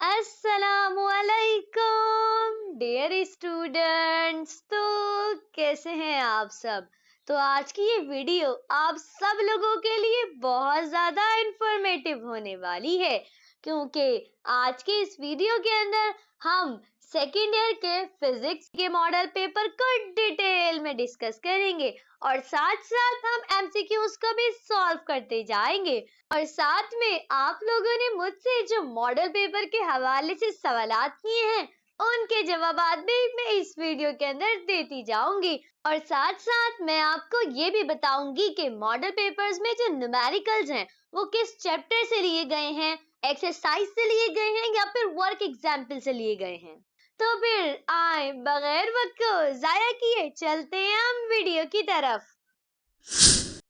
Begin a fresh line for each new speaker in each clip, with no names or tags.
अस्सलामुअलैकुम dear students. तो कैसे हैं आप सब। तो आज की ये वीडियो आप सब लोगों के लिए बहुत ज्यादा इंफॉर्मेटिव होने वाली है, क्योंकि आज के इस वीडियो के अंदर हम सेकेंड ईयर के फिजिक्स के मॉडल पेपर को डिटेल में डिस्कस करेंगे और साथ साथ हम एमसीक्यूज को भी सॉल्व करते जाएंगे। और साथ में आप लोगों ने मुझसे जो मॉडल पेपर के हवाले से सवालात किए हैं उनके जवाब भी मैं इस वीडियो के अंदर देती जाऊंगी। और साथ साथ मैं आपको ये भी बताऊंगी कि मॉडल पेपर्स में जो न्यूमेरिकल्स हैं वो किस चैप्टर से लिए गए हैं, एक्सरसाइज से लिए गए हैं या फिर वर्क एग्जाम्पल से लिए गए हैं। तो फिर आए बगैर वक्त को जाया किए चलते हैं हम वीडियो की तरफ।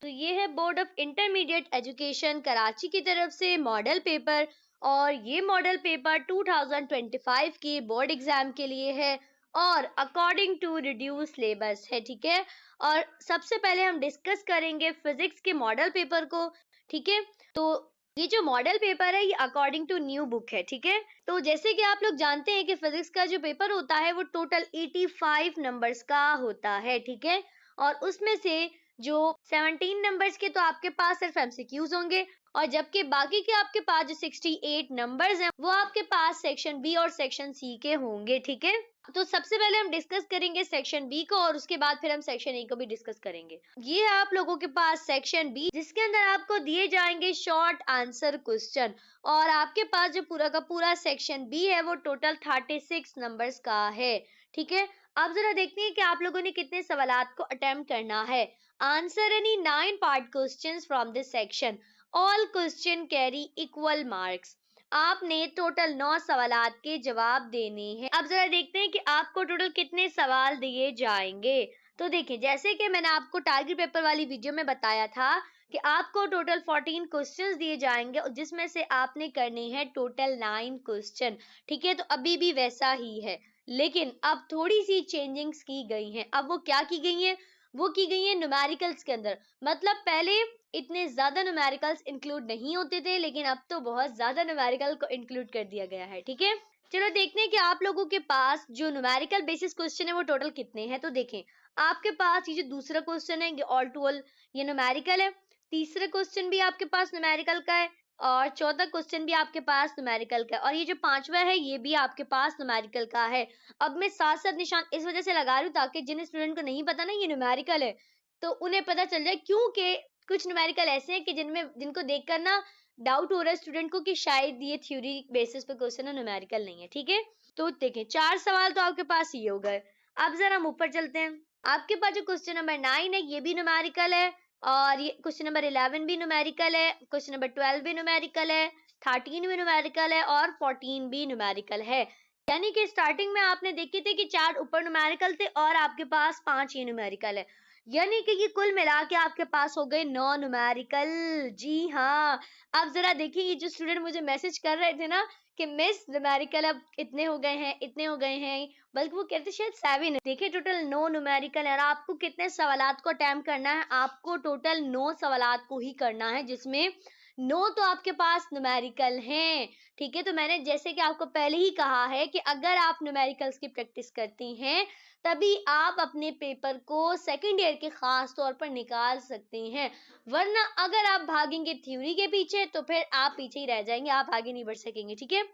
तो ये है board of intermediate education Karachi की तरफ से मॉडल पेपर, और ये मॉडल पेपर 2025 की बोर्ड एग्जाम के लिए है और अकॉर्डिंग टू रिड्यूस सिलेबस है। ठीक है, और सबसे पहले हम डिस्कस करेंगे फिजिक्स के मॉडल पेपर को। ठीक है, तो ये जो मॉडल पेपर है ये अकॉर्डिंग टू न्यू बुक है। ठीक है, तो जैसे कि आप लोग जानते हैं कि फिजिक्स का जो पेपर होता है वो टोटल 85 नंबर्स का होता है। ठीक है, और उसमें से जो 17 नंबर्स के तो आपके पास सिर्फ एमसीक्यूज होंगे, और जबकि बाकी के आपके पास जो 68 नंबर्स हैं वो आपके पास सेक्शन बी और सेक्शन सी के होंगे। ठीक है, तो सबसे पहले हम डिस्कस करेंगे सेक्शन बी को और उसके बाद फिर हम सेक्शन ए को भी डिस्कस करेंगे। ये है आप लोगों के पास सेक्शन बी, जिसके अंदर आपको दिए जाएंगे शॉर्ट आंसर क्वेश्चन, और आपके पास जो पूरा का पूरा सेक्शन बी है वो टोटल 36 नंबर्स का है। ठीक है, अब जरा देखते हैं कि आप लोगों ने कितने सवालात को अटेम्प्ट करना है। Answer any 9 part questions from this section. All question carry equal marks. आपने टोटल 9 सवालात के जवाब देने हैं। अब जरा देखते हैं कि आपको टोटल कितने सवाल दिए जाएंगे। तो देखिए, जैसे कि मैंने आपको टारगेट पेपर वाली वीडियो में बताया था कि आपको टोटल 14 क्वेश्चंस दिए जाएंगे, जिसमें से आपने करने हैं टोटल 9 क्वेश्चन। ठीक है, तो अभी भी वैसा ही है, लेकिन अब थोड़ी सी चेंजिंग्स की गई हैं। अब वो क्या की गई हैं? वो की गई है न्यूमेरिकल्स के अंदर। मतलब पहले इतने ज्यादा न्यूमेरिकल्स इंक्लूड नहीं होते थे, लेकिन अब तो बहुत ज्यादा न्यूमेरिकल को इंक्लूड कर दिया गया है। ठीक है, चलो देखते हैं कि आप लोगों के पास जो न्यूमेरिकल बेसिस क्वेश्चन है वो टोटल कितने हैं। तो देखें, आपके पास ये जो दूसरा क्वेश्चन है ये ऑल टू ऑल ये न्यूमेरिकल है, तीसरा क्वेश्चन भी आपके पास न्यूमेरिकल का है, और चौथा क्वेश्चन भी आपके पास न्यूमेरिकल का है, और ये जो पांचवा है ये भी आपके पास न्यूमेरिकल का है। अब मैं साथ साथ निशान इस वजह से लगा रही हूँ ताकि जिन स्टूडेंट को नहीं पता ना ये न्यूमेरिकल है तो उन्हें पता चल जाए, क्योंकि कुछ न्यूमेरिकल ऐसे हैं कि जिनको देखकर ना डाउट हो रहा है स्टूडेंट को कि शायद ये थ्योरी बेसिस पे क्वेश्चन है, न्यूमेरिकल नहीं है। ठीक है, तो देखें 4 सवाल तो आपके पास ये हो गए। अब जरा हम ऊपर चलते हैं। आपके पास जो क्वेश्चन नंबर 9 है ये भी न्यूमेरिकल है, और ये क्वेश्चन नंबर 11 भी न्यूमेरिकल है, क्वेश्चन नंबर 12 भी न्यूमेरिकल है, 13 भी न्यूमेरिकल है और 14 भी न्यूमेरिकल है। यानी कि स्टार्टिंग में आपने देखे थे कि 4 ऊपर न्यूमेरिकल थे और आपके पास 5 ये न्यूमेरिकल है, यानी कि ये कुल मिला के आपके पास हो गए 9 न्यूमेरिकल। जी हाँ, अब जरा देखिए, ये जो स्टूडेंट मुझे मैसेज कर रहे थे ना कि मिस न्यूमेरिकल अब इतने हो गए हैं, इतने हो गए हैं, बल्कि वो कहते शायद 7 है। देखिए टोटल 9 न्यूमेरिकल है, और आपको कितने सवालात को अटेम्प्ट करना है? आपको टोटल 9 सवालात को ही करना है, जिसमें 9 तो आपके पास न्यूमेरिकल हैं। ठीक है, तो मैंने जैसे कि आपको पहले ही कहा है कि अगर आप न्यूमेरिकल्स की प्रैक्टिस करती हैं तभी आप अपने पेपर को सेकंड ईयर के खास तौर पर निकाल सकते हैं, वरना अगर आप भागेंगे थ्योरी के पीछे तो फिर आप पीछे ही रह जाएंगे, आप आगे नहीं बढ़ सकेंगे। ठीक है,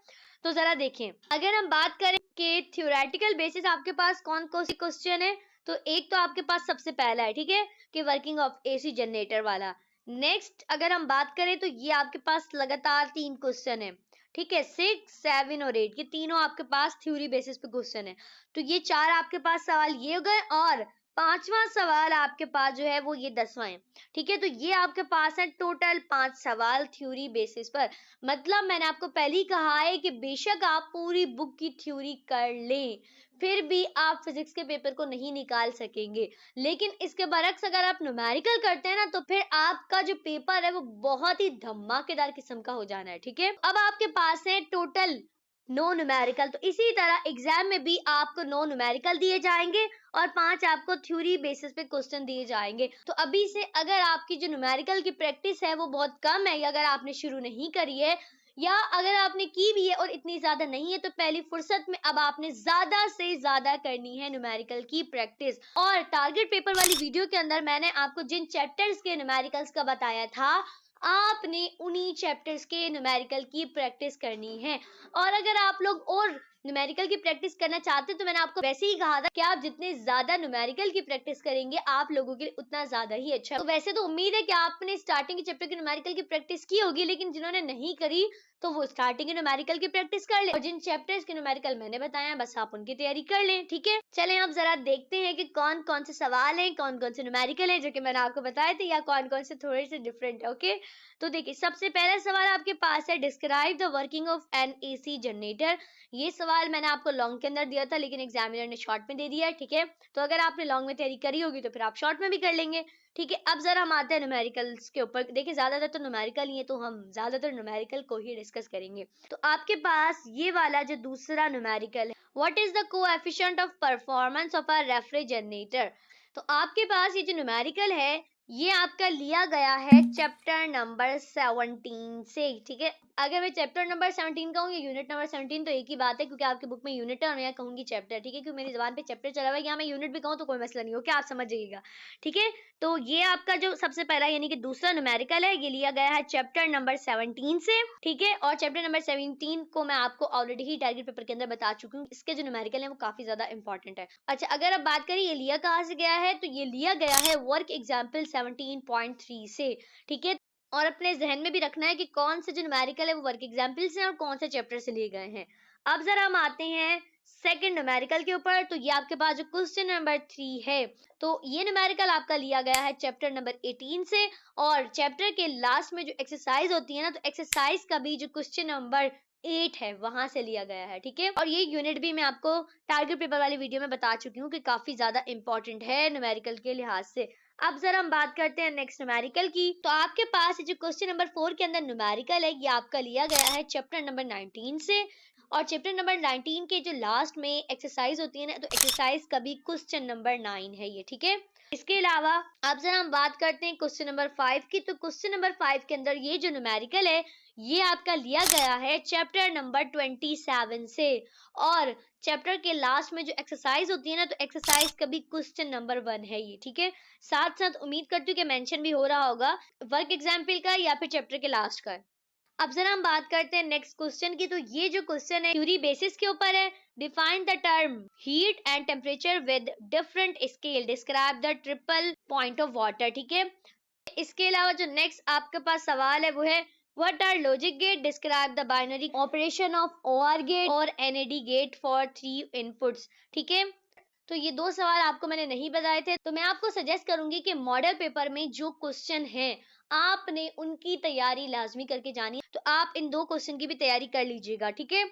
तो जरा देखें, अगर हम बात करें कि थ्योरेटिकल बेसिस आपके पास कौन कौन से क्वेश्चन है, तो एक तो आपके पास सबसे पहला है, ठीक है, कि वर्किंग ऑफ एसी जनरेटर वाला। नेक्स्ट अगर हम बात करें तो ये आपके पास लगातार 3 क्वेश्चन है। ठीक है, 6, 7 और 8 ये तीनों आपके पास थ्योरी बेसिस पे क्वेश्चन है। तो ये 4 आपके पास सवाल ये हो गए, और 5वां सवाल आपके पास जो है वो ये 10वां है। ठीक है, तो ये आपके पास है टोटल 5 सवाल थ्योरी बेसिस पर। मतलब मैंने आपको पहले ही कहा है कि बेशक आप पूरी बुक की थ्योरी कर लें फिर भी आप फिजिक्स के पेपर को नहीं निकाल सकेंगे, लेकिन इसके बरक्स अगर आप न्यूमेरिकल करते हैं ना तो फिर आपका जो पेपर है वो बहुत ही धमाकेदार किस्म का हो जाना है। ठीक है, अब आपके पास है टोटल 9 न्यूमेरिकल, तो इसी तरह एग्जाम में भी आपको 9 न्यूमेरिकल दिए जाएंगे और 5 आपको थ्योरी बेसिस पे क्वेश्चन दिए जाएंगे। तो अभी से अगर आपकी जो न्यूमेरिकल की प्रैक्टिस है वो बहुत कम है, या अगर आपने शुरू नहीं करी है या अगर आपने की भी है और इतनी ज्यादा नहीं है तो पहली फुर्सत में अब आपने ज्यादा से ज्यादा करनी है न्यूमेरिकल की प्रैक्टिस। और टारगेट पेपर वाली वीडियो के अंदर मैंने आपको जिन चैप्टर्स के न्यूमेरिकल्स का बताया था, आपने उन्हीं चैप्टर्स के न्यूमेरिकल की प्रैक्टिस करनी है। और अगर आप लोग और न्यूमेरिकल की प्रैक्टिस करना चाहते हैं तो मैंने आपको वैसे ही कहा था कि आप जितने ज्यादा न्यूमेरिकल की प्रैक्टिस करेंगे आप लोगों के लिए उतना ज्यादा ही अच्छा। तो वैसे तो उम्मीद है कि आपने स्टार्टिंग के चैप्टर की न्यूमेरिकल की प्रैक्टिस की होगी, लेकिन जिन्होंने नहीं करी तो वो स्टार्टिंग के न्यूमेरिकल की प्रैक्टिस कर ले और जिन चैप्टर्स के न्यूमेरिकल मैंने बताया है बस आप उनकी तैयारी कर लें। ठीक है, चलें अब जरा देखते हैं कि कौन कौन से सवाल हैं, कौन कौन से न्यूमेरिकल हैं जो कि मैंने आपको बताए थे, या कौन कौन से थोड़े से डिफरेंट है। ओके, तो देखिए सबसे पहला सवाल आपके पास है, describe the working of N AC generator. ये सवाल मैंने आपको लॉन्ग के अंदर दिया था लेकिन एग्जामिनर ने शॉर्ट में दे दिया है। ठीक है, तो अगर आपने लॉन्ग में तैयारी करी होगी तो फिर आप शॉर्ट में भी कर लेंगे। ठीक है, अब जरा हम आते हैं न्यूमेरिकल्स के ऊपर। देखिए ज्यादातर तो न्यूमेरिकल ही है तो हम ज्यादातर न्यूमेरिकल को ही डिस्कस करेंगे। तो आपके पास ये वाला जो दूसरा न्यूमेरिकल है, what is the coefficient of performance of a refrigerator. तो आपके पास ये जो न्यूमेरिकल है ये आपका लिया गया है चैप्टर नंबर 17 से। ठीक है, अगर मैं चैप्टर नंबर 17 कहूँ या यूनिट नंबर 17 तो एक ही बात है, क्योंकि आपकी बुक में यूनिट है और मैं यहाँ कहूंगी चैप्टर। ठीक है, क्योंकि मेरी जबान पे चैप्टर चला हुआ है, यहाँ मैं यूनिट भी कहूँ तो कोई मसला नहीं हो, क्या आप समझ जाइएगा। ठीक है, तो ये आपका जो सबसे पहला यानी कि दूसरा न्यूमेरिकल है ये लिया गया है चैप्टर नंबर 17 से। ठीक है, और चैप्टर नंबर 17 को मैं आपको ऑलरेडी ही टारगेट पेपर के अंदर बता चुकी हूँ, इसके जो न्यूमेरिकल है वो काफी ज्यादा इंपॉर्टेंट है। अच्छा, अगर अब बात करें ये लिया कहाँ से गया है, तो ये लिया गया है वर्क एग्जाम्पल 17.3 से। ठीक है, और अपने जहन में भी रखना है कि कौन से जो न्यूमेरिकल है वो वर्क एग्जाम्पल से और कौन से चैप्टर से लिए गए हैं। अब जरा हम आते हैं सेकंड न्यूमेरिकल के ऊपर। तो ये आपके पास जो क्वेश्चन नंबर 3 है, तो ये न्यूमेरिकल आपका लिया गया है चैप्टर नंबर 18 से, और चैप्टर के लास्ट में जो एक्सरसाइज होती है ना, तो एक्सरसाइज का भी जो क्वेश्चन नंबर 8 है वहां से लिया गया है। ठीक है, और ये यूनिट भी मैं आपको टारगेट पेपर वाली वीडियो में बता चुकी हूँ कि काफी ज्यादा इंपॉर्टेंट है न्यूमेरिकल के लिहाज से। अब जरा हम बात करते हैं नेक्स्ट न्यूमेरिकल की। तो आपके पास जो क्वेश्चन नंबर 4 के अंदर न्यूमेरिकल है ये आपका लिया गया है चैप्टर नंबर 19 से, और चैप्टर नंबर 19 के जो लास्ट में एक्सरसाइज होती है ना, तो एक्सरसाइज का भी क्वेश्चन नंबर 9 है ये। ठीक है, इसके अलावा अब जरा हम बात करते हैं क्वेश्चन नंबर 5 की। तो क्वेश्चन नंबर 5 के अंदर ये जो न्यूमेरिकल है ये आपका लिया गया है चैप्टर नंबर 27 से, और चैप्टर के लास्ट में जो एक्सरसाइज होती है ना, तो एक्सरसाइज का भी क्वेश्चन नंबर 1 है ये। ठीक है, साथ साथ उम्मीद करती हूँ कि मेंशन भी हो रहा होगा वर्क एग्जाम्पल का या फिर चैप्टर के लास्ट का। अब जरा हम बात करते हैं नेक्स्ट क्वेश्चन की। तो ये जो क्वेश्चन है थ्योरी बेसिस के ऊपर है। Define the term heat and temperature with different scale, describe the triple point of water. ठीक है, इसके अलावा जो नेक्स्ट आपके पास सवाल है वो है what are logic gate, describe the binary operation of OR gate और एनएडी गेट फॉर 3 इनपुट्स। ठीक है, तो ये दो सवाल आपको मैंने नहीं बताए थे, तो मैं आपको सजेस्ट करूंगी कि मॉडल पेपर में जो क्वेश्चन है आपने उनकी तैयारी लाजमी करके जानी है। तो आप इन दो क्वेश्चन की भी तैयारी कर लीजिएगा। ठीक है,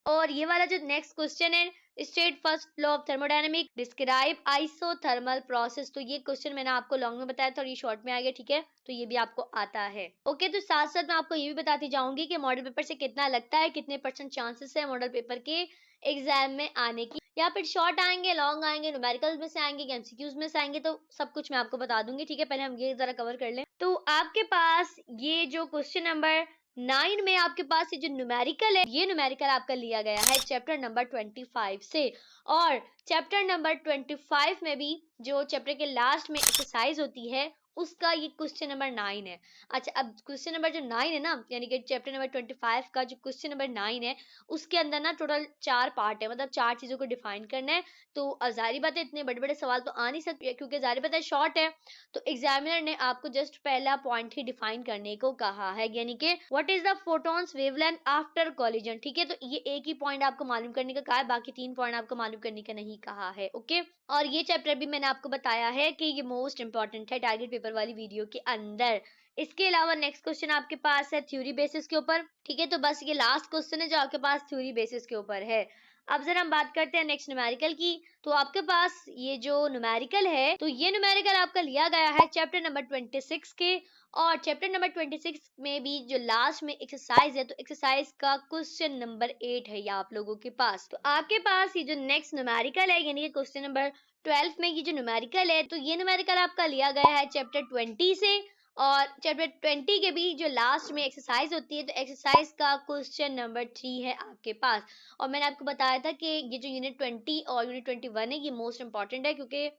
और ये वाला जो नेक्स्ट क्वेश्चन है state first law of thermodynamic, describe isothermal process. तो ये क्वेश्चन मैंने आपको लॉन्ग में बताया था और ये शॉर्ट में आ गया। ठीक है, तो ये भी आपको आता है। ओके, तो साथ साथ मैं आपको ये भी बताती जाऊंगी कि मॉडल पेपर से कितना लगता है, कितने परसेंट चांसेस है मॉडल पेपर के एग्जाम में आने की, या फिर शॉर्ट आएंगे, लॉन्ग आएंगे, न्यूमेरिकल में से आएंगे, एमसीक्यूज में से आएंगे, तो सब कुछ मैं आपको बता दूंगी। ठीक है, पहले हम ये जरा कवर कर लें। तो आपके पास ये जो क्वेश्चन नंबर 9 में आपके पास ये जो न्यूमेरिकल है ये न्यूमेरिकल आपका लिया गया है चैप्टर नंबर 25 से, और चैप्टर नंबर 25 में भी जो चैप्टर के लास्ट में एक्सरसाइज होती है उसका ये क्वेश्चन नंबर 9 है। अच्छा, अब क्वेश्चन नंबर जो 9 है ना, यानी कि चैप्टर नंबर 25 का जो क्वेश्चन नंबर 9 है उसके अंदर ना टोटल 4 पार्ट है, मतलब 4 चीजों को डिफाइन करना है। तो जाहिर बात है इतने बड़े बड़े सवाल तो आ नहीं सकते क्योंकि जाहिर बात है शॉर्ट है, तो एग्जामिनर ने आपको जस्ट पहला पॉइंट ही डिफाइन करने को कहा है, यानी कि what is the photons wavelength after collision. ठीक है, तो ये एक ही पॉइंट आपको मालूम करने का कहा है, बाकी 3 पॉइंट आपको मालूम करने का नहीं कहा है। ओके, और ये चैप्टर भी मैंने आपको बताया है कि ये मोस्ट इंपॉर्टेंट है टारगेट पेपर वाली वीडियो के अंदर। इसके अलावा नेक्स्ट क्वेश्चन आपके पास है थ्योरी बेसिस के ऊपर। ठीक है, तो बस ये लास्ट क्वेश्चन है जो आपके पास थ्योरी बेसिस के ऊपर है। अब जरा हम बात करते हैं नेक्स्ट न्यूमेरिकल की। तो आपके पास ये जो न्यूमेरिकल है तो ये न्यूमेरिकल आपका लिया गया है चैप्टर नंबर 26 के, और चैप्टर नंबर 26 में भी जो लास्ट में एक्सरसाइज है तो एक्सरसाइज का क्वेश्चन नंबर 8 है ये आप लोगों के पास। तो आपके पास ये जो नेक्स्ट न्यूमेरिकल है यानी कि क्वेश्चन नंबर 12 में ये जो न्यूमेरिकल है तो ये न्यूमेरिकल आपका लिया गया है चैप्टर 20 से, और चैप्टर 20 के भी जो लास्ट में एक्सरसाइज होती है, तो एक्सरसाइज का क्वेश्चन नंबर 3 है आपके पास। और मैंने आपको बताया था कि ये जो यूनिट 20 और यूनिट 21 है, ये मोस्ट इंपॉर्टेंट है क्योंकि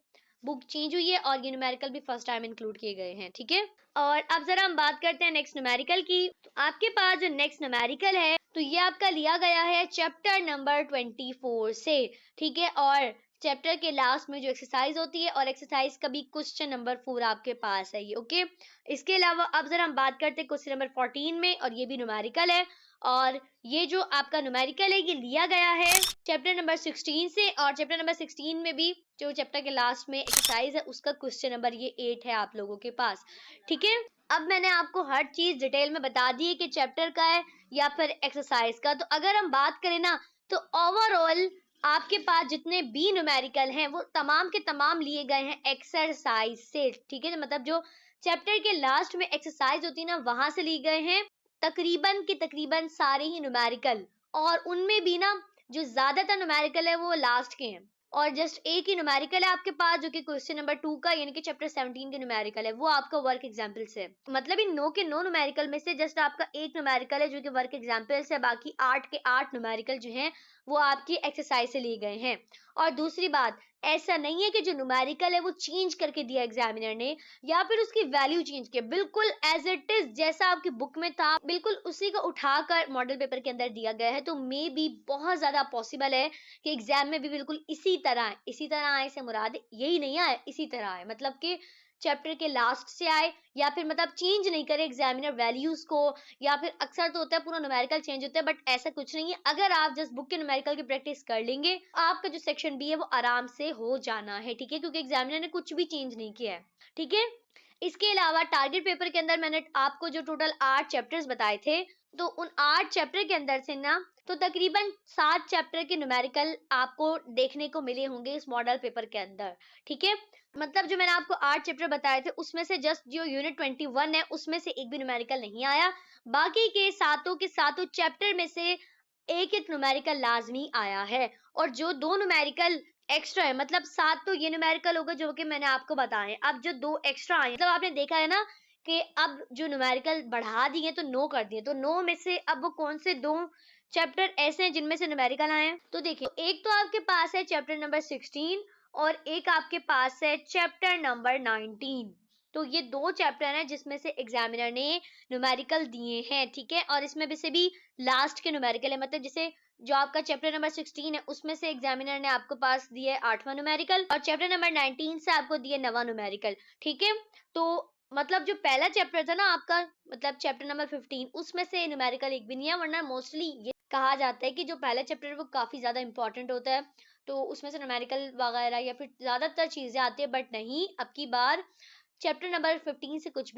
बुक चेंज हुई है और ये न्यूमेरिकल भी फर्स्ट टाइम इंक्लूड किए गए हैं, ठीक है। और अब जरा हम बात करते हैं नेक्स्ट न्यूमेरिकल की। तो आपके पास जो नेक्स्ट न्यूमेरिकल है, तो ये आपका लिया गया है चैप्टर नंबर 24 से, ठीक है। और चैप्टर के लास्ट में जो एक्सरसाइज होती है, और एक्सरसाइज का भी क्वेश्चन नंबर 4 आपके पास है ये, ओके। इसके अलावा अब जरा हम बात करते हैं क्वेश्चन नंबर 14 में, और ये भी न्यूमेरिकल है। और ये जो आपका न्यूमेरिकल है, ये लिया गया है चैप्टर नंबर 16 से, और चैप्टर नंबर 16 में भी जो चैप्टर के लास्ट में एक्सरसाइज है, उसका क्वेश्चन नंबर ये 8 है आप लोगों के पास, ठीक है। अब मैंने आपको हर चीज डिटेल में बता दी है कि चैप्टर का है या फिर एक्सरसाइज का। तो अगर हम बात करें ना, तो ओवरऑल आपके पास जितने भी न्यूमेरिकल हैं, वो तमाम के तमाम लिए गए हैं एक्सरसाइज से, ठीक है। मतलब जो चैप्टर के लास्ट में एक्सरसाइज होती है ना, वहां से लिए गए हैं तकरीबन के तकरीबन सारे ही न्यूमेरिकल। और उनमें भी ना जो ज्यादातर न्यूमेरिकल है वो लास्ट के हैं, और जस्ट एक ही न्यूमेरिकल है आपके पास जो कि क्वेश्चन नंबर 2 का, यानी कि चैप्टर 17 के न्यूमेरिकल है, वो आपका वर्क एग्जाम्पल से। मतलब इन 9 के 9 न्यूमेरिकल में से जस्ट आपका एक न्यूमेरिकल है जो कि वर्क एग्जाम्पल से, बाकी 8 के 8 न्यूमेरिकल जो हैं वो आपकी एक्सरसाइज से लिए गए हैं। और दूसरी बात, ऐसा नहीं है कि जो न्यूमेरिकल है वो चेंज करके दिया एग्जामिनर ने, या फिर उसकी वैल्यू चेंज किया, बिल्कुल एज इट इज जैसा आपकी बुक में था, बिल्कुल उसी को उठाकर मॉडल पेपर के अंदर दिया गया है। तो मे बी बहुत ज्यादा पॉसिबल है कि एग्जाम में भी बिल्कुल इसी तरह आए। इसी तरह आए से मुराद यही नहीं आए, इसी तरह आए, मतलब कि चैप्टर के लास्ट से आए, या फिर मतलब चेंज नहीं करे एग्जामिनर वैल्यूज को, या फिर अक्सर तो होता है पूरा न्यूमेरिकल चेंज होता है, बट ऐसा कुछ नहीं है। अगर आप जस्ट बुक के न्यूमेरिकल की प्रैक्टिस कर लेंगे, आपका जो सेक्शन बी है वो आराम से हो जाना है, ठीक है, क्योंकि एग्जामिनर ने कुछ भी चेंज नहीं किया है, ठीक है। इसके अलावा टारगेट पेपर के अंदर मैंने आपको जो टोटल 8 चैप्टर्स बताए थे, तो उन 8 चैप्टर के अंदर से ना, तो तकरीबन 7 चैप्टर के न्यूमेरिकल आपको देखने को मिले होंगे इस मॉडल पेपर के अंदर, ठीक है। मतलब जो मैंने आपको 8 चैप्टर बताए थे, उसमें से जस्ट जो यूनिट 21 है, उसमें से एक भी न्यूमेरिकल नहीं आया। बाकी के सातों चैप्टर में से एक एक न्यूमेरिकल लाजमी आया है। और जो 2 न्यूमेरिकल एक्स्ट्रा है, मतलब 7 तो ये न्यूमेरिकल होगा जो कि मैंने आपको बताए, अब जो 2 एक्स्ट्रा आए, मतलब आपने देखा है ना कि अब जो न्यूमेरिकल बढ़ा दिए तो 9 कर दिए, तो 9 में से अब वो कौन से 2 चैप्टर ऐसे हैं जिनमें से न्यूमेरिकल आए हैं। तो देखिए, एक तो आपके पास है चैप्टर नंबर 16, और एक आपके पास है चैप्टर नंबर 19। तो ये 2 चैप्टर हैं जिसमें से एग्जामिनर ने न्यूमेरिकल दिए हैं, ठीक है। और इसमें भी से भी लास्ट के न्यूमेरिकल है, मतलब जैसे जो आपका चैप्टर नंबर 16 है, उसमें से एग्जामिनर ने आपको पास दिया है 8वां न्यूमेरिकल, और चैप्टर नंबर 19 से आपको दिया 9वां न्यूमेरिकल, ठीक है। तो मतलब जो पहला चैप्टर था ना आपका, मतलब चैप्टर नंबर 15, उसमें से न्यूमेरिकल एक भी नहीं है, वरना मोस्टली ये कहा जाता है कि जो पहला चैप्टर है वो काफी ज्यादा इंपॉर्टेंट होता है, तो उसमें से न्यूमेरिकल वगैरह या फिर ज्यादातर चीजें आती है। बट नहीं, अब की बार चैप्टर नंबर 15 से कुछ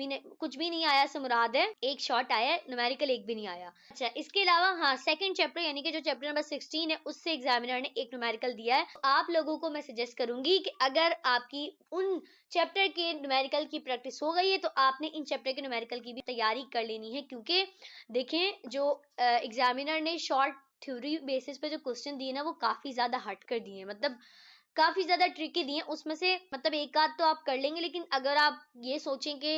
भी नहीं आया से मुराद है एक शॉर्ट आया है, न्यूमेरिकल एक भी नहीं आया। अच्छा, इसके अलावा हाँ, सेकंड चैप्टर यानी कि जो चैप्टर नंबर 16 है, उससे एग्जामिनर ने एक न्यूमेरिकल दिया है। आप लोगों को मैं सजेस्ट करूंगी कि अगर आपकी उन चैप्टर के न्यूमेरिकल की प्रैक्टिस हो गई है, तो आपने इन चैप्टर के न्यूमेरिकल की भी तैयारी कर लेनी है, क्योंकि देखें जो एग्जामिनर ने शॉर्ट थ्योरी बेसिस पे जो क्वेश्चन दिए ना, वो काफी ज्यादा हट कर दिए हैं, मतलब काफी ज्यादा ट्रिकी दिए। उसमें से मतलब एक आध तो आप कर लेंगे, लेकिन अगर आप ये सोचें कि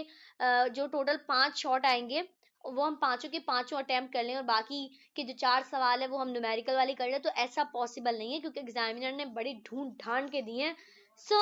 जो टोटल 5 शॉट आएंगे, वो हम पांचों के पांचों अटेम्प्ट कर लें, और बाकी के जो 4 सवाल है वो हम न्यूमेरिकल वाले कर लें, तो ऐसा पॉसिबल नहीं है, क्योंकि एग्जामिनर ने बड़ी ढूंढ ढांड के दिए हैं। सो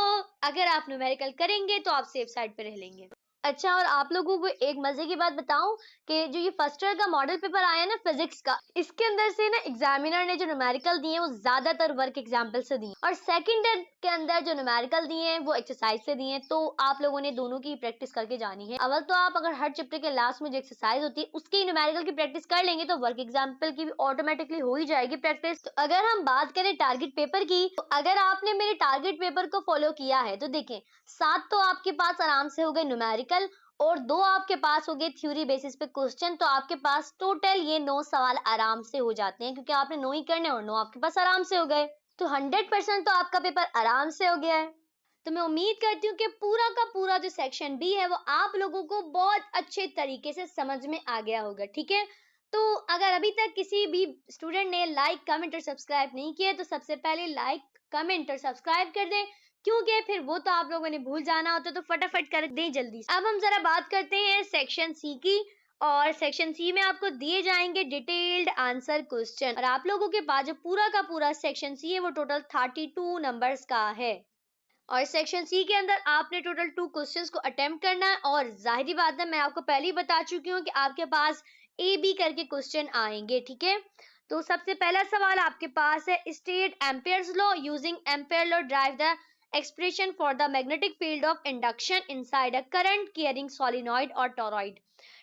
अगर आप न्यूमेरिकल करेंगे तो आप सेफ साइड पे रह लेंगे। अच्छा, और आप लोगों को एक मजे की बात बताऊं कि जो ये फर्स्ट ईयर का मॉडल पेपर आया ना फिजिक्स का, इसके अंदर से ना एग्जामिनर ने जो न्यूमेरिकल दिए हैं वो ज्यादातर वर्क एग्जाम्पल से दिए, और सेकंड ईयर के अंदर जो न्यूमेरिकल दिए हैं वो एक्सरसाइज से दिए हैं। तो आप लोगों ने दोनों की प्रैक्टिस करके जानी है। अव्वल तो आप अगर हर चैप्टर के लास्ट में जो एक्सरसाइज होती है उसकी न्यूमेरिकल की प्रैक्टिस कर लेंगे, तो वर्क एग्जाम्पल की भी ऑटोमेटिकली हो ही जाएगी प्रैक्टिस। तो अगर हम बात करें टारगेट पेपर की, तो अगर आपने मेरे टारगेट पेपर को फॉलो किया है, तो देखें 7 तो आपके पास आराम से हो गए न्यूमेरिकल, और 2 आपके पास हो गए थ्योरी बेसिस पे क्वेश्चन। तो आपके पास टोटल ये 9 सवाल आराम से हो जाते हैं, क्योंकि आपने 9 ही करने और 9 आपके पास आराम से हो गए। तो 100% तो आपका पेपर आराम से हो गया है। तो मैं उम्मीद करती हूँ कि पूरा का पूरा जो सेक्शन बी है वो आप लोगों को बहुत अच्छे तरीके से समझ में आ गया होगा, ठीक है। तो अगर अभी तक किसी भी स्टूडेंट ने लाइक, कमेंट और सब्सक्राइब नहीं किया, तो सबसे पहले लाइक, कमेंट और सब्सक्राइब कर दें, क्यों गए फिर वो तो आप लोगों ने भूल जाना होता, तो फटाफट कर दें जल्दी से। अब हम जरा बात करते हैं सेक्शन सी की, और सेक्शन सी में आपको दिए जाएंगे डिटेल्ड आंसर क्वेश्चन, और आप लोगों के पास जो पूरा का पूरा सेक्शन सी है वो टोटल 32 नंबर्स का है। और सेक्शन सी के अंदर आपने टोटल 2 क्वेश्चंस को अटेम्प्ट करना है, और जाहिर बात है मैं आपको पहले ही बता चुकी हूँ कि आपके पास ए बी करके क्वेश्चन आएंगे, ठीक है। तो सबसे पहला सवाल आपके पास है, state Ampere's law using ampere law drive the expression for the magnetic field of induction inside a current carrying solenoid और टॉरॉइड।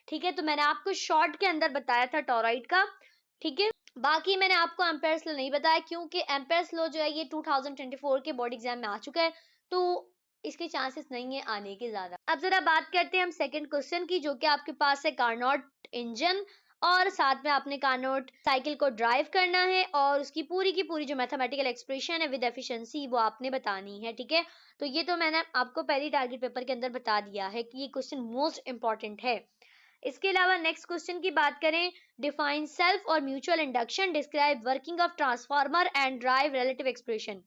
ठीक है, तो मैंने आपको शॉर्ट के अंदर बताया था टॉरॉइड का, ठीक है। बाकी मैंने आपको एम्पेयर्स लॉ नहीं बताया, क्योंकि एम्पेयर्स लॉ जो है ये 2024 के बोर्ड एग्जाम में आ चुका है, तो इसके चांसेस नहीं है आने के ज्यादा। अब जरा बात करते हैं हम सेकंड क्वेश्चन की, जो कि आपके पास है कार्नोट इंजन, और साथ में आपने कार्नोट साइकिल को ड्राइव करना है, और उसकी पूरी की पूरी जो मैथमेटिकल एक्सप्रेशन है विद एफिशिएंसी वो आपने बतानी है, ठीक है। तो ये तो मैंने आपको पहली टारगेट पेपर के अंदर बता दिया है कि ये क्वेश्चन मोस्ट इंपॉर्टेंट है। इसके अलावा नेक्स्ट क्वेश्चन की बात करें, डिफाइन सेल्फ और mutual induction, describe working of transformer and drive relative expression.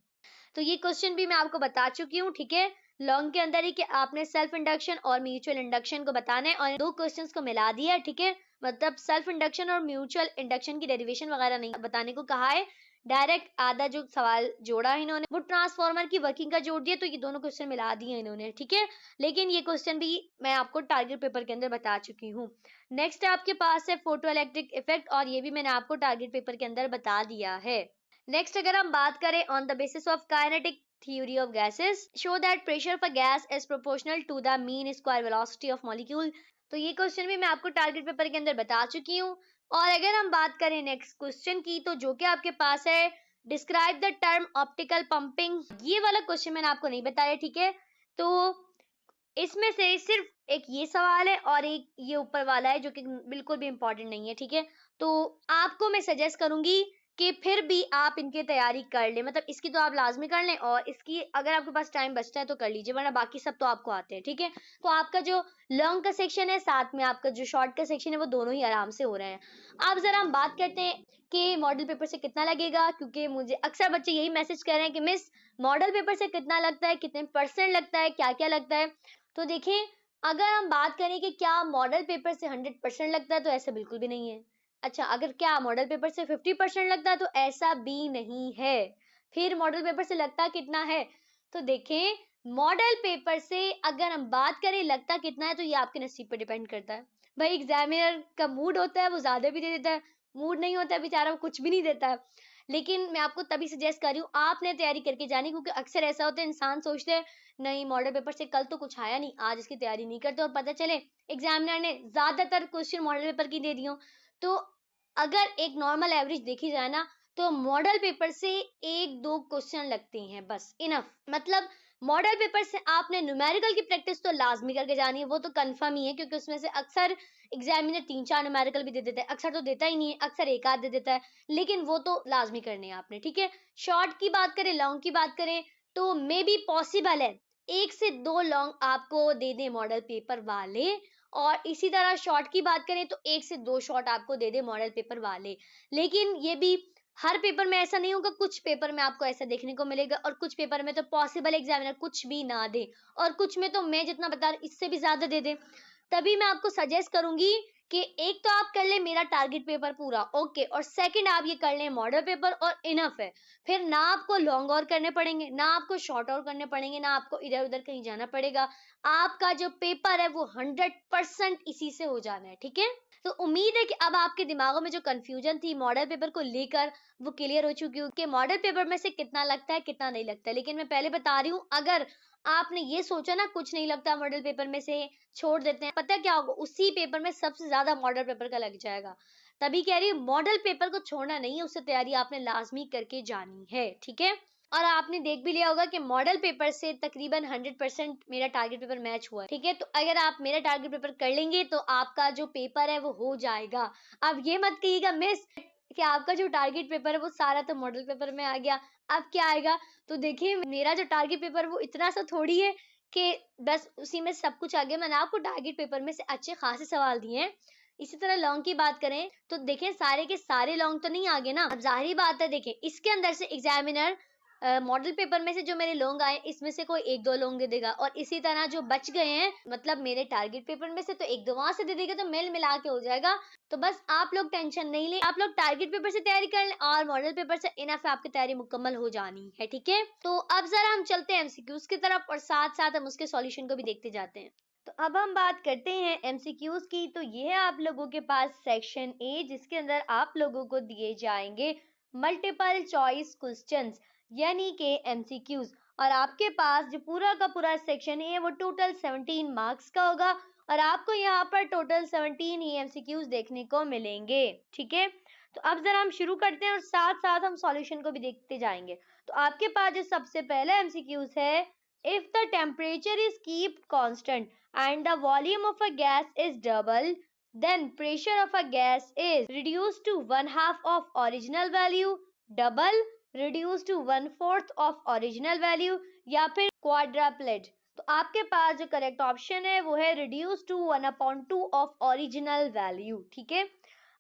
तो ये क्वेश्चन भी मैं आपको बता चुकी हूँ, ठीक है, लॉन्ग के अंदर ही, कि आपने सेल्फ इंडक्शन और म्यूचुअल इंडक्शन को बताना है, और दो क्वेश्चंस को मिला दिया, ठीक है। मतलब सेल्फ इंडक्शन और म्यूचुअल इंडक्शन की डेरिवेशन वगैरह नहीं बताने को कहा है, डायरेक्ट आधा जो सवाल जोड़ा है इन्होंने वो ट्रांसफार्मर की वर्किंग का जोड़ दिया, तो ये दोनों क्वेश्चन मिला दिए इन्होंने, ठीक है। लेकिन ये क्वेश्चन भी मैं आपको टारगेट पेपर के अंदर बता चुकी हूँ। नेक्स्ट आपके पास है फोटो इलेक्ट्रिक इफेक्ट, और ये भी मैंने आपको टारगेट पेपर के अंदर बता दिया है। नेक्स्ट अगर हम बात करें, on the basis of kinetic theory of gases show that pressure of a gas is proportional to the mean square velocity of molecule। तो ये क्वेश्चन भी मैं आपको टारगेट पेपर के अंदर बता चुकी हूँ। और अगर हम बात करें नेक्स्ट क्वेश्चन की, तो जो कि आपके पास है, describe the term optical pumping. ये वाला क्वेश्चन मैंने आपको नहीं बताया, ठीक है। तो इसमें से सिर्फ एक ये सवाल है और एक ये ऊपर वाला है, जो कि बिल्कुल भी इंपॉर्टेंट नहीं है, ठीक है। तो आपको मैं सजेस्ट करूंगी कि फिर भी आप इनकी तैयारी कर लें, मतलब इसकी तो आप लाजमी कर लें, और इसकी अगर आपके पास टाइम बचता है तो कर लीजिए, वरना बाकी सब तो आपको आते हैं, ठीक है। तो आपका जो लॉन्ग का सेक्शन है साथ में आपका जो शॉर्ट का सेक्शन है वो दोनों ही आराम से हो रहे हैं। अब जरा हम बात करते हैं कि मॉडल पेपर से कितना लगेगा, क्योंकि मुझे अक्सर बच्चे यही मैसेज कर रहे हैं कि मिस मॉडल पेपर से कितना लगता है, कितने परसेंट लगता है, क्या क्या लगता है। तो देखिए, अगर हम बात करें कि क्या मॉडल पेपर से 100% लगता है, तो ऐसा बिल्कुल भी नहीं है। अच्छा, अगर क्या मॉडल पेपर से 50% लगता है, तो ऐसा भी नहीं है। फिर मॉडल पेपर से लगता कितना है, तो देखें, मॉडल पेपर से अगर हम बात करें लगता कितना है, तो ये आपके नसीब पर डिपेंड करता है। भाई एग्जामिनर का मूड होता है वो ज्यादा भी दे देता है, मूड नहीं होता है बेचारा वो कुछ भी नहीं देता है। लेकिन मैं आपको तभी सजेस्ट कर रही हूँ आपने तैयारी करके जानी, क्योंकि अक्सर ऐसा होता है इंसान सोचते हैं नहीं मॉडल पेपर से कल तो कुछ आया नहीं, आज इसकी तैयारी नहीं करते, और पता चले एग्जामिनर ने ज्यादातर क्वेश्चन मॉडल पेपर की दे दियो। तो अगर एक नॉर्मल एवरेज देखी जाए ना, तो मॉडल पेपर से एक दो क्वेश्चन लगते हैं बस, इनफ। मतलब मॉडल पेपर से आपने न्यूमेरिकल की प्रैक्टिस तो लाजमी करके जानी है, वो तो कंफर्म ही है, क्योंकि उसमें से अक्सर एग्जामिनर 3-4 न्यूमेरिकल भी दे देता है, अक्सर तो देता ही नहीं है, अक्सर एक आध दे देता है, लेकिन वो तो लाजमी करने हैं आपने, ठीक है। शॉर्ट की बात करें, लॉन्ग की बात करें, तो मे बी पॉसिबल है 1 से 2 लॉन्ग आपको दे दे मॉडल पेपर वाले, और इसी तरह शॉर्ट की बात करें तो 1 से 2 शॉर्ट आपको दे दे मॉडल पेपर वाले। लेकिन ये भी हर पेपर में ऐसा नहीं होगा, कुछ पेपर में आपको ऐसा देखने को मिलेगा, और कुछ पेपर में तो पॉसिबल एग्जामिनर कुछ भी ना दे, और कुछ में तो मैं जितना बता रही इससे भी ज्यादा दे दे। तभी मैं आपको सजेस्ट करूंगी कि एक तो आप कर ले मेरा टारगेट पेपर पूरा, ओके, और सेकंड आप ये कर लें मॉडल पेपर, और इनफ है। फिर ना आपको लॉन्ग और करने पड़ेंगे, ना आपको शॉर्ट और करने पड़ेंगे, ना आपको इधर उधर कहीं जाना पड़ेगा। आपका जो पेपर है वो 100% इसी से हो जाना है, ठीक है। तो उम्मीद है कि अब आपके दिमागों में जो कंफ्यूजन थी मॉडल पेपर को लेकर वो क्लियर हो चुकी हो कि मॉडल पेपर में से कितना लगता है कितना नहीं लगता है। लेकिन मैं पहले बता रही हूँ, अगर आपने ये सोचा ना कुछ नहीं लगता मॉडल पेपर में से, छोड़ देते हैं, पता क्या होगा, उसी पेपर में सबसे ज्यादा मॉडल पेपर का लग जाएगा। तभी कह रही हूँ मॉडल पेपर को छोड़ना नहीं है, उससे तैयारी आपने लाजमी करके जानी है, ठीक है। और आपने देख भी लिया होगा कि मॉडल पेपर से तकरीबन 100% मेरा टारगेट पेपर मैच हुआ है, ठीक है। तो अगर आप मेरा टारगेट पेपर कर लेंगे तो आपका जो पेपर है वो हो जाएगा। अब ये मत कहिएगा मिस कि आपका जो टारगेट पेपर है वो सारा तो मॉडल पेपर में आ गया, अब क्या आएगा। तो देखिए, मेरा जो टारगेट पेपर वो इतना सा थोड़ी है कि बस उसी में सब कुछ आ गया। मैंने आपको टारगेट पेपर में से अच्छे खासे सवाल दिए हैं। इसी तरह लॉन्ग की बात करें तो देखें, सारे के सारे लॉन्ग तो नहीं आगे ना। अब जाहिर बात है, देखें इसके अंदर से एग्जामिनर मॉडल पेपर में से जो मेरे लॉन्ग आए इसमें से कोई एक दो लॉन्ग दे देगा, और इसी तरह जो बच गए हैं मतलब मेरे टारगेट पेपर में से तो एक दो वहां से दे देगा, तो मेल मिला के हो जाएगा। तो बस आप लोग टेंशन नहीं ले, आप लोग टारगेट पेपर से तैयारी कर लें और मॉडल पेपर से इनफ है, आपकी तैयारी मुकम्मल हो जानी है। ठीक है, तो अब जरा हम चलते हैं एमसीक्यूज की तरफ और साथ साथ हम उसके सॉल्यूशन को भी देखते जाते हैं। तो अब हम बात करते हैं एमसीक्यूज की। तो ये है आप लोगों के पास सेक्शन ए, जिसके अंदर आप लोगों को दिए जाएंगे मल्टीपल चॉइस क्वेश्चंस यानी कि एमसीक्यूज। और आपके पास जो पूरा का पूरा सेक्शन है वो टोटल 17 मार्क्स का होगा और आपको यहाँ पर टोटल 17 ही एमसीक्यूज देखने को मिलेंगे। ठीक है, तो अब जरा हम शुरू करते हैं और साथ साथ हम सॉल्यूशन को भी देखते जाएंगे। तो आपके पास जो सबसे पहला एमसीक्यूज है, if the temperature is keeped constant and the volume of a gas is double, then pressure of a gas is reduced to 1/2 of original value, double, reduced to 1/4 of original value या फिर quadruplet। तो आपके पास जो correct option है वो है reduced to 1/2 of original value। ठीक है,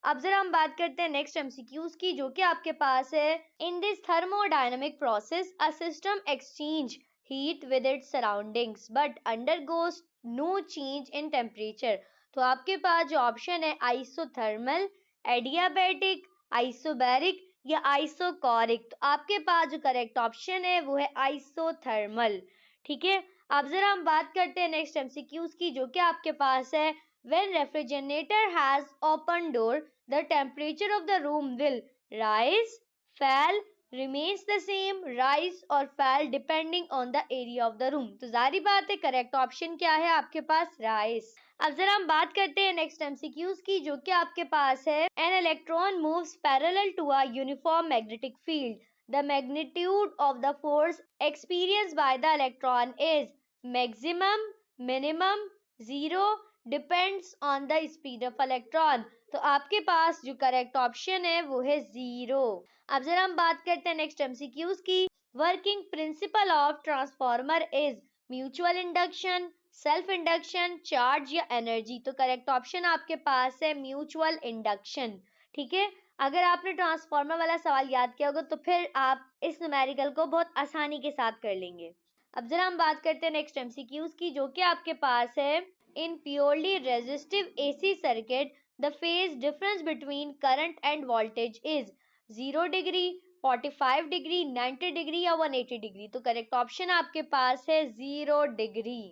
अब जरा हम बात करते हैं नेक्स्ट एमसीक्यूज की, जो कि आपके पास है, in this thermodynamic process a system exchange heat with its surroundings but undergoes no change in temperature। तो आपके पास जो ऑप्शन है आइसोथर्मल, एडियाबैटिक, आइसोबैरिक या आइसोकोरिक। तो आपके पास जो करेक्ट ऑप्शन है वो है आइसोथर्मल। ठीक है, अब जरा हम बात करते हैं नेक्स्ट एमसीक्यूज की, जो कि आपके पास है, when refrigerator has open door the temperature of the room will rise, fall, remains the same, rise और fall depending on the area of the room। तो जारी बात है करेक्ट ऑप्शन क्या है आपके पास, rise। अब जरा हम बात करते हैं नेक्स्ट एमसीक्यूज की, जो कि आपके पास है, an electron moves parallel to a uniform magnetic field, the magnitude of the force experienced by the electron is maximum, minimum, zero, depends on the speed of electron। तो आपके पास जो करेक्ट ऑप्शन है वो है जीरो। अब जरा हम बात करते हैं नेक्स्ट एमसीक्यूज की, working principle of transformer is mutual induction, self induction, charge या एनर्जी। तो करेक्ट ऑप्शन आपके पास है म्यूचुअल इंडक्शन। ठीक है, अगर आपने ट्रांसफॉर्मर वाला सवाल याद किया होगा तो फिर आप इस न्यूमेरिकल को बहुत आसानी के साथ कर लेंगे। अब जरा हम बात करते हैं नेक्स्ट एमसीक्यूज की, जो कि आपके पास है, in purely resistive AC circuit the phase difference between current and voltage is 0 degree, 45 degree, 90 degree या 180 degree। तो करेक्ट ऑप्शन आपके पास है 0 degree।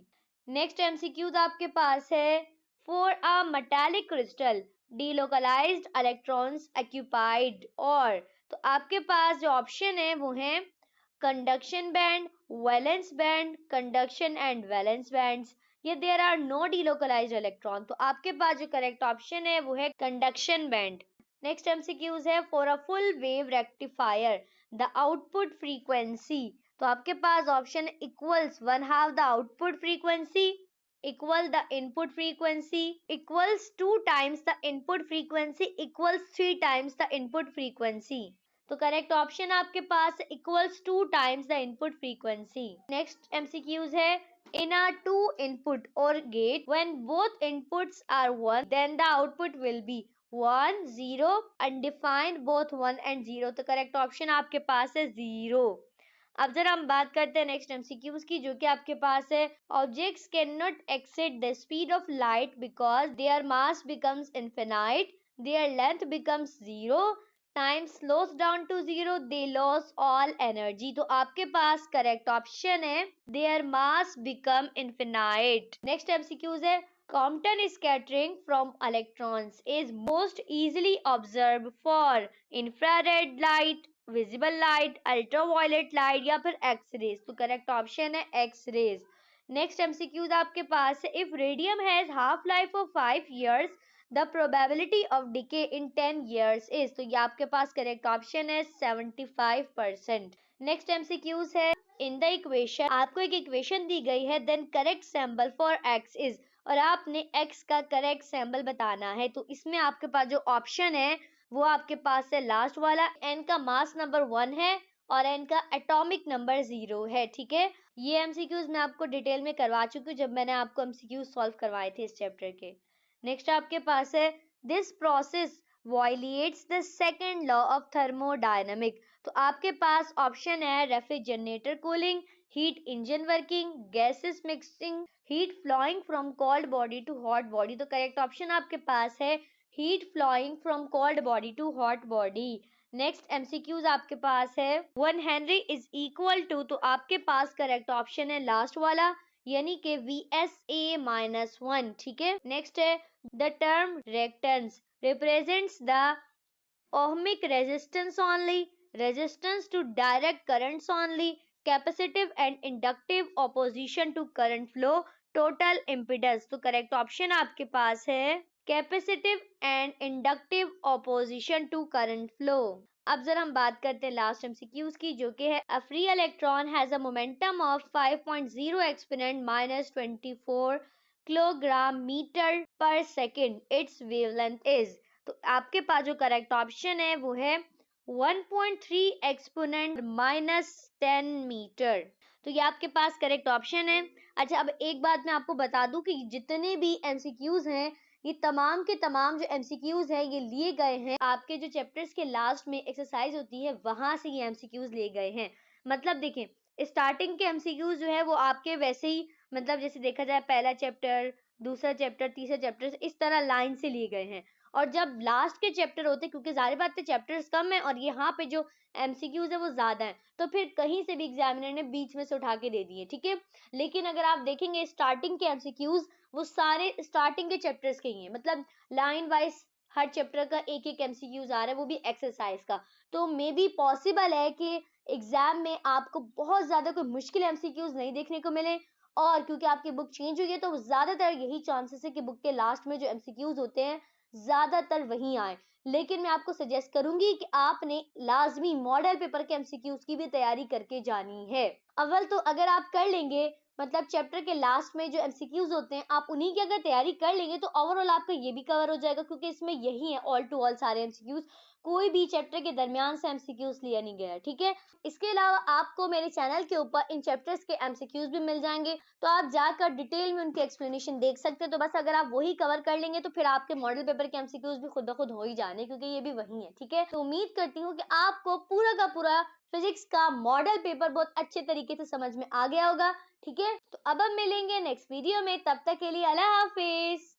नेक्स्ट एमसीक्यू आपके पास है, for a metallic crystal delocalized electrons occupied, और तो आपके पास जो ऑप्शन है वो है conduction band, valence band, conduction and valence bands या there are no delocalised electron. तो आपके पास जो करेक्ट ऑप्शन है वो है कंडक्शन बैंड। नेक्स्ट एमसीक्यूज है, for a full wave rectifier the output frequency. तो आपके पास option equals 1/2 the output frequency, equal the input frequency, equals 2 times the input frequency, equals 3 times the input frequency. तो correct option आपके पास equals 2 times the input frequency. Next MCQs है, in a two input or gate when both inputs are 1 then the output will be 1 0 undefined both 1 and 0। तो correct option आपके पास है 0। अब जरा हम बात करते हैं नेक्स्ट एमसीक्यूज की, जो कि आपके पास है, objects can not exceed the speed of light because their mass becomes infinite, their length becomes 0, time slows down to 0, they loss all energy. तो आपके पास करेक्ट ऑप्शन है their mass become infinite. Next MCQs है, Compton scattering from electrons is most easily observed for infrared light, visible light, ultraviolet light या फिर x raise. तो correct option है x raise. Next MCQs आपके पास है, if radium has half life of 5 years the probability of decay in 10 years is। तो ये आपके पास करेक्ट ऑप्शन है 75%। नेक्स्ट एमसीक्यूज है, इन द इक्वेशन, आपको एक इक्वेशन दी गई है, then correct symbol for x is, और आपने x का करेक्ट सिंबल बताना है। तो इसमें आपके पास जो ऑप्शन है वो आपके पास है लास्ट वाला, n का मास नंबर 1 है और n का एटॉमिक नंबर 0 है। ठीक है, ये एमसीक्यूज मैं आपको डिटेल में करवा चुकी हूँ जब मैंने आपको एमसीक्यूज सॉल्व करवाए थे इस चैप्टर के। नेक्स्ट आपके पास है, this process violates the second law of thermodynamic? तो आपके पास ऑप्शन है refrigerator cooling, heat engine working, gases mixing, heat flowing from cold body to hot body. तो करेक्ट ऑप्शन आपके पास है heat flowing from cold body to hot body. Next MCQs आपके पास है 1 हेनरी इज इक्वल टू, तो आपके पास करेक्ट ऑप्शन है लास्ट वाला, यानी कि VSA-1। ठीक है, नेक्स्ट है the term reactance represents the ohmic resistance only, resistance to direct currents only, capacitive and inductive opposition to current flow, total impedance। तो करेक्ट ऑप्शन आपके पास है capacitive and inductive opposition to current flow. अब जरा हम बात करते हैं लास्ट एमसीक्यूज की, जो कि है a free electron has a momentum of 5.0 exponent -24 kilogram metre per second, its wavelength is. तो आपके पास जो करेक्ट ऑप्शन है वो है 1.3 एक्सपोनेंट -10 मीटर। तो ये आपके पास करेक्ट ऑप्शन है। अच्छा, अब एक बात मैं आपको बता दूं कि जितने भी एमसीक्यूज हैं, ये तमाम के तमाम जो एमसीक्यूज हैं ये लिए गए हैं आपके जो चैप्टर्स के लास्ट में एक्सरसाइज होती है वहां से ये एमसीक्यूज लिए गए हैं। मतलब देखें, स्टार्टिंग के एमसीक्यूज जो है वो आपके वैसे ही, मतलब जैसे देखा जाए पहला चैप्टर, दूसरा चैप्टर, तीसरा चैप्टर, इस तरह लाइन से लिए गए हैं। और जब लास्ट के चैप्टर होते हैं, क्योंकि जाहिर बात है चैप्टर्स कम है और यहाँ पे जो एमसीक्यूज है वो ज्यादा है, तो फिर कहीं से भी एग्जामिनर ने बीच में से उठा के दे दिए। ठीक है, लेकिन अगर आप देखेंगे स्टार्टिंग के एमसीक्यूज वो सारे स्टार्टिंग के चैप्टर्स के ही हैं, मतलब लाइन वाइज हर चैप्टर का एक एक एमसीक्यूज आ रहा है, वो भी एक्सरसाइज का। तो मे बी पॉसिबल है कि एग्जाम में आपको बहुत ज्यादा कोई मुश्किल एमसीक्यूज नहीं देखने को मिले, और क्योंकि आपकी बुक चेंज हुई है तो ज्यादातर यही चांसेस है कि बुक के लास्ट में जो एमसीक्यूज होते हैं ज्यादातर वही आए। लेकिन मैं आपको सजेस्ट करूंगी कि आपने लाजमी मॉडल पेपर के एमसीक्यूज की भी तैयारी करके जानी है। अव्वल तो अगर आप कर लेंगे, मतलब चैप्टर के लास्ट में जो एमसीक्यूज होते हैं आप उन्हीं की अगर तैयारी कर लेंगे तो ओवरऑल आपका ये भी कवर हो जाएगा, क्योंकि इसमें यही है ऑल टू ऑल सारे एमसीक्यूज, कोई भी चैप्टर के दरमियान से एमसीक्यूज लिया नहीं गया। ठीक है, इसके अलावा आपको मेरे चैनल के ऊपर इन चैप्टर्स के एमसीक्यूज भी मिल जाएंगे, तो आप जाकर डिटेल में उनकी एक्सप्लेनेशन देख सकते हैं। तो बस अगर आप वही कवर कर लेंगे तो फिर आपके मॉडल पेपर के एमसीक्यूज भी खुद ब खुद हो ही जाने, क्योंकि ये भी वही है। ठीक है, तो उम्मीद करती हूँ कि आपको पूरा का पूरा फिजिक्स का मॉडल पेपर बहुत अच्छे तरीके से समझ में आ गया होगा। ठीक है, तो अब हम मिलेंगे नेक्स्ट वीडियो में, तब तक के लिए अल्लाह हाफिज।